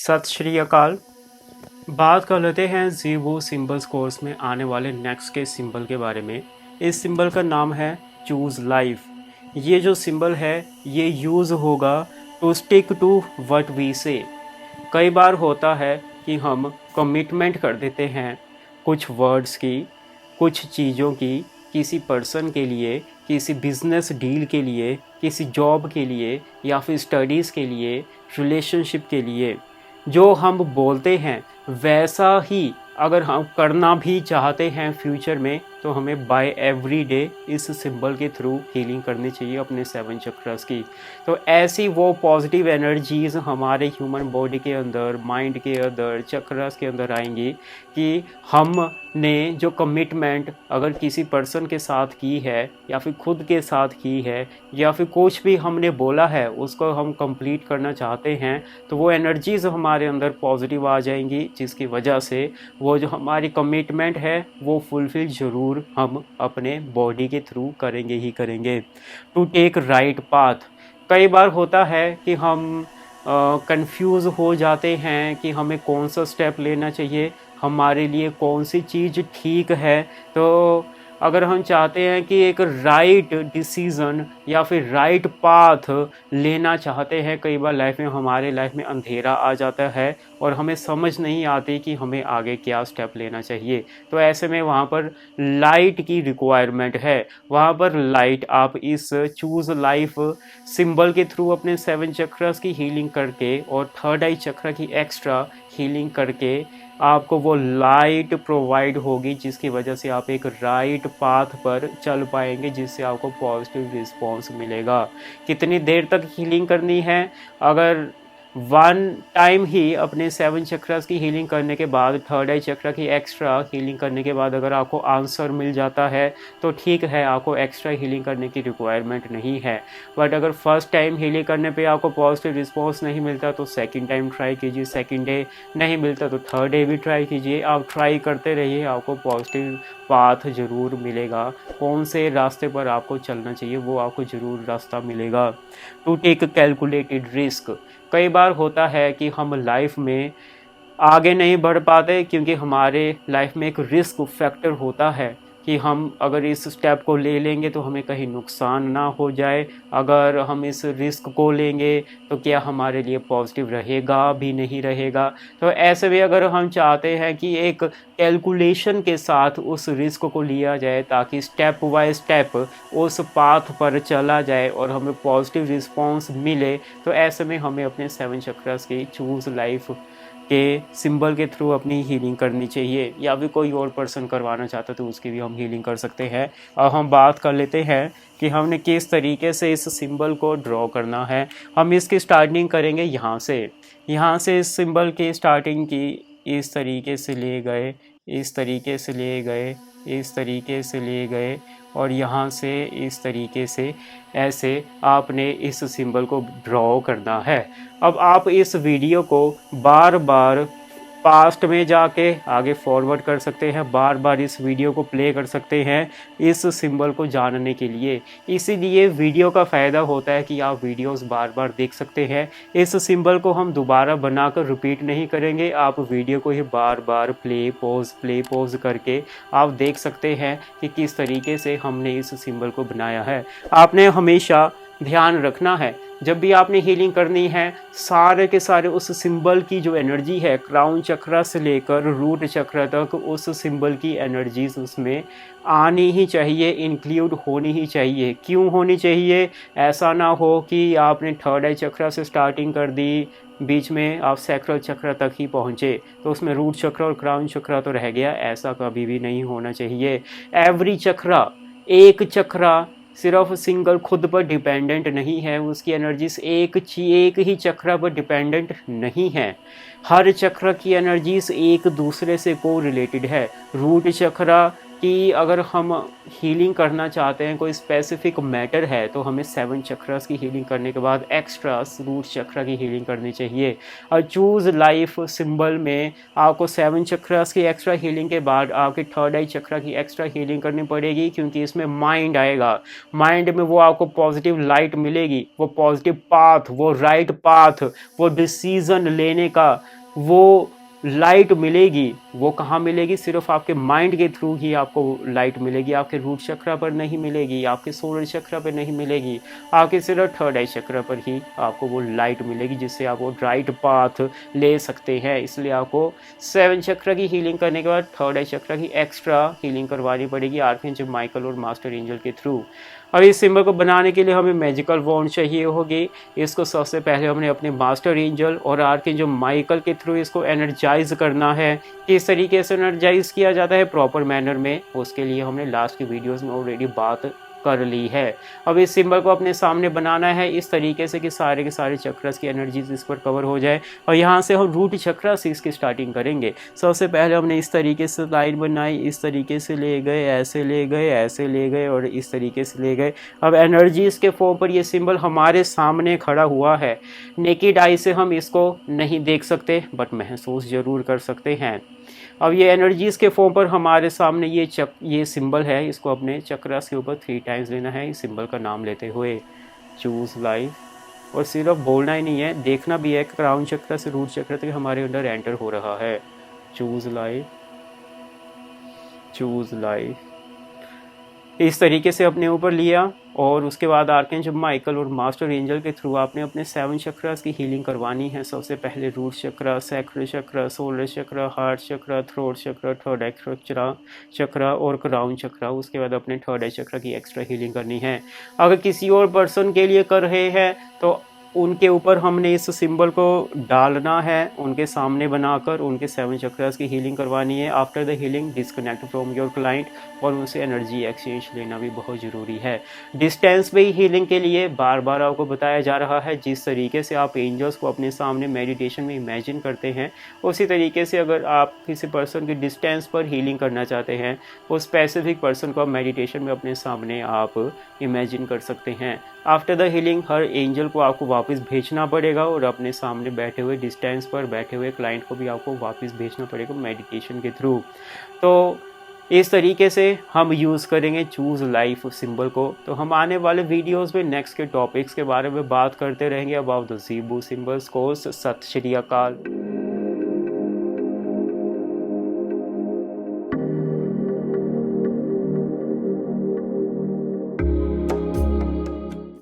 सत श्री अकाल। बात कर लेते हैं ज़ीवो सिंबल्स कोर्स में आने वाले नेक्स्ट के सिंबल के बारे में। इस सिंबल का नाम है चूज़ लाइफ। ये जो सिंबल है ये यूज़ होगा to stick to what we say. कई बार होता है कि हम कमिटमेंट कर देते हैं कुछ वर्ड्स की, कुछ चीज़ों की, किसी पर्सन के लिए, किसी बिजनेस डील के लिए, किसी जॉब के लिए या फिर स्टडीज़ के लिए, रिलेशनशिप के लिए। जो हम बोलते हैं वैसा ही अगर हम करना भी चाहते हैं फ्यूचर में तो हमें बाय एवरी डे इस सिंबल के थ्रू हीलिंग करनी चाहिए अपने 7 चक्रस की। तो ऐसी वो पॉजिटिव एनर्जीज हमारे ह्यूमन बॉडी के अंदर, माइंड के अंदर, चक्रस के अंदर आएंगी कि हमने जो कमिटमेंट अगर किसी पर्सन के साथ की है या फिर खुद के साथ की है या फिर कुछ भी हमने बोला है उसको हम कंप्लीट करना चाहते हैं तो वो एनर्जीज हमारे अंदर पॉजिटिव आ जाएंगी, जिसकी वजह से वो जो हमारी कमिटमेंट है वो फुलफिल ज़रूर हम अपने बॉडी के थ्रू करेंगे ही करेंगे। To take right path. कई बार होता है कि हम कंफ्यूज हो जाते हैं कि हमें कौन सा स्टेप लेना चाहिए, हमारे लिए कौन सी चीज़ ठीक है। तो अगर हम चाहते हैं कि एक राइट डिसीज़न या फिर राइट पाथ लेना चाहते हैं, कई बार हमारे लाइफ में अंधेरा आ जाता है और हमें समझ नहीं आती कि हमें आगे क्या स्टेप लेना चाहिए। तो ऐसे में वहाँ पर लाइट की रिक्वायरमेंट है। वहाँ पर लाइट आप इस चूज़ लाइफ सिंबल के थ्रू अपने 7 चक्रस की हीलिंग करके और थर्ड आई चक्र की एक्स्ट्रा हीलिंग करके आपको वो लाइट प्रोवाइड होगी, जिसकी वजह से आप एक राइट पाथ पर चल पाएंगे, जिससे आपको पॉजिटिव रिस्पॉन्स मिलेगा। कितनी देर तक हीलिंग करनी है? अगर वन टाइम ही अपने 7 चक्रस की हीलिंग करने के बाद, थर्ड आई चक्र की एक्स्ट्रा हीलिंग करने के बाद अगर आपको आंसर मिल जाता है तो ठीक है, आपको एक्स्ट्रा हीलिंग करने की रिक्वायरमेंट नहीं है। बट अगर फर्स्ट टाइम हीलिंग करने पे आपको पॉजिटिव रिस्पॉन्स नहीं मिलता तो सेकंड टाइम ट्राई कीजिए, सेकंड डे नहीं मिलता तो थर्ड डे भी ट्राई कीजिए। आप ट्राई करते रहिए, आपको पॉजिटिव पाथ ज़रूर मिलेगा। कौन से रास्ते पर आपको चलना चाहिए वो आपको ज़रूर रास्ता मिलेगा। To take calculated risk. कई बार होता है कि हम लाइफ में आगे नहीं बढ़ पाते क्योंकि हमारे लाइफ में एक रिस्क फैक्टर होता है कि हम अगर इस स्टेप को ले लेंगे तो हमें कहीं नुकसान ना हो जाए। अगर हम इस रिस्क को लेंगे तो क्या हमारे लिए पॉजिटिव रहेगा भी नहीं रहेगा। तो ऐसे में अगर हम चाहते हैं कि एक कैलकुलेशन के साथ उस रिस्क को लिया जाए ताकि स्टेप बाय स्टेप उस पाथ पर चला जाए और हमें पॉजिटिव रिस्पॉन्स मिले, तो ऐसे में हमें अपने 7 चक्रस की चूज़ लाइफ के सिंबल के थ्रू अपनी हीलिंग करनी चाहिए। या भी कोई और पर्सन करवाना चाहता तो उसकी भी हम हीलिंग कर सकते हैं। अब हम बात कर लेते हैं कि हमने किस तरीके से इस सिंबल को ड्रॉ करना है। हम इसकी स्टार्टिंग करेंगे यहाँ से इस सिंबल की स्टार्टिंग की इस तरीके से ले गए, इस तरीके से ले गए, इस तरीके से ले गए और यहाँ से इस तरीके से ऐसे आपने इस सिंबल को ड्रॉ करना है। अब आप इस वीडियो को बार बार पास्ट में जाके आगे फॉरवर्ड कर सकते हैं, बार बार इस वीडियो को प्ले कर सकते हैं इस सिंबल को जानने के लिए। इसीलिए वीडियो का फ़ायदा होता है कि आप वीडियोस बार बार देख सकते हैं। इस सिंबल को हम दोबारा बनाकर रिपीट नहीं करेंगे, आप वीडियो को ही बार बार प्ले पॉज करके आप देख सकते हैं कि किस तरीके से हमने इस सिंबल को बनाया है। आपने हमेशा ध्यान रखना है जब भी आपने हीलिंग करनी है, सारे के सारे उस सिंबल की जो एनर्जी है क्राउन चक्र से लेकर रूट चक्र तक उस सिंबल की एनर्जीज उसमें आनी ही चाहिए, इंक्लूड होनी ही चाहिए। क्यों होनी चाहिए? ऐसा ना हो कि आपने थर्ड आई चक्र से स्टार्टिंग कर दी, बीच में आप सैक्रल चक्र तक ही पहुँचे तो उसमें रूट चक्र और क्राउन चक्र तो रह गया। ऐसा कभी भी नहीं होना चाहिए। एवरी चक्र, एक चक्र सिर्फ सिंगल खुद पर डिपेंडेंट नहीं है, उसकी एनर्जीज एक ही चक्र पर डिपेंडेंट नहीं है। हर चक्र की एनर्जीज एक दूसरे से को रिलेटेड है। रूट चक्र कि अगर हम हीलिंग करना चाहते हैं, कोई स्पेसिफिक मैटर है, तो हमें 7 चक्रस की हीलिंग करने के बाद एक्स्ट्रा रूट चक्र की हीलिंग करनी चाहिए। और चूज़ लाइफ सिंबल में आपको 7 चक्रस की एक्स्ट्रा हीलिंग के बाद आपके थर्ड आई चक्र की एक्स्ट्रा हीलिंग करनी पड़ेगी, क्योंकि इसमें माइंड आएगा। माइंड में वो आपको पॉजिटिव लाइट मिलेगी, वो पॉजिटिव पाथ, वो राइट पाथ, वो डिसीज़न लेने का वो लाइट मिलेगी, वो कहाँ मिलेगी? सिर्फ आपके माइंड के थ्रू ही आपको लाइट मिलेगी, आपके रूट चक्र पर नहीं मिलेगी, आपके सोलर चक्र पर नहीं मिलेगी, आपके सिर्फ थर्ड आई चक्र पर ही आपको वो लाइट मिलेगी, जिससे आप वो राइट पाथ ले सकते हैं। इसलिए आपको 7 चक्र की हीलिंग करने के बाद थर्ड आई चक्र की एक्स्ट्रा हीलिंग करवानी पड़ेगी आर्कएंजल माइकल और मास्टर एंजल के थ्रू। अब इस सिंबल को बनाने के लिए हमें मैजिकल वॉन्ड चाहिए होगी। इसको सबसे पहले हमने अपने मास्टर एंजल और आर्कएंजल माइकल के थ्रू इसको एनर्जाइज करना है। किस तरीके से एनर्जाइज किया जाता है प्रॉपर मैनर में, उसके लिए हमने लास्ट की वीडियोस में ऑलरेडी बात कर ली है। अब इस सिंबल को अपने सामने बनाना है इस तरीके से कि सारे के सारे चक्रस की एनर्जीज इस पर कवर हो जाए, और यहाँ से हम रूट चक्र से इसकी स्टार्टिंग करेंगे। सबसे पहले हमने इस तरीके से लाइन बनाई, इस तरीके से ले गए, ऐसे ले गए, ऐसे ले गए और इस तरीके से ले गए। अब एनर्जीज के फॉर्म पर ये सिंबल हमारे सामने खड़ा हुआ है। नेकेड आई से हम इसको नहीं देख सकते बट महसूस जरूर कर सकते हैं। अब ये एनर्जीज के फॉर्म पर हमारे सामने ये सिंबल है, इसको अपने चक्रास के ऊपर 3 टाइम्स लेना है इस सिंबल का नाम लेते हुए, चूज लाइफ। और सिर्फ बोलना ही नहीं है, देखना भी है कि क्राउन चक्र से रूट चक्र तक हमारे अंदर एंटर हो रहा है। चूज लाइफ, चूज लाइफ, इस तरीके से अपने ऊपर लिया। और उसके बाद आर्कएंजल माइकल और मास्टर एंजल के थ्रू आपने अपने 7 चक्रास की हीलिंग करवानी है। सबसे पहले रूट चक्र, सैक्रल चक्र, सोलर चक्र, हार्ट चक्र, थ्रोट चक्र, थर्ड आई चक्र और क्राउन चक्र। उसके बाद अपने थर्ड आई चक्र की एक्स्ट्रा हीलिंग करनी है। अगर किसी और पर्सन के लिए कर रहे हैं तो उनके ऊपर हमने इस सिंबल को डालना है, उनके सामने बनाकर उनके 7 चक्रास की हीलिंग करवानी है। After the healing disconnect from your client और उनसे एनर्जी एक्सचेंज लेना भी बहुत ज़रूरी है। डिस्टेंस पे ही हीलिंग के लिए बार बार आपको बताया जा रहा है, जिस तरीके से आप एंजल्स को अपने सामने मेडिटेशन में इमेजिन करते हैं, उसी तरीके से अगर आप किसी पर्सन की डिस्टेंस पर हीलिंग करना चाहते हैं, उस स्पेसिफिक पर्सन को आप मेडिटेशन में अपने सामने आप इमेजिन कर सकते हैं। After the healing her angel को आपको वापस भेजना पड़ेगा और अपने सामने बैठे हुए डिस्टेंस पर बैठे हुए क्लाइंट को भी आपको वापस भेजना पड़ेगा मेडिटेशन के थ्रू। तो इस तरीके से हम यूज़ करेंगे चूज़ लाइफ सिंबल को। तो हम आने वाले वीडियोस में नेक्स्ट के टॉपिक्स के बारे में बात करते रहेंगे अबाउट द ज़ीबू सिंबल्स कोर्स। सत श्री अकाल।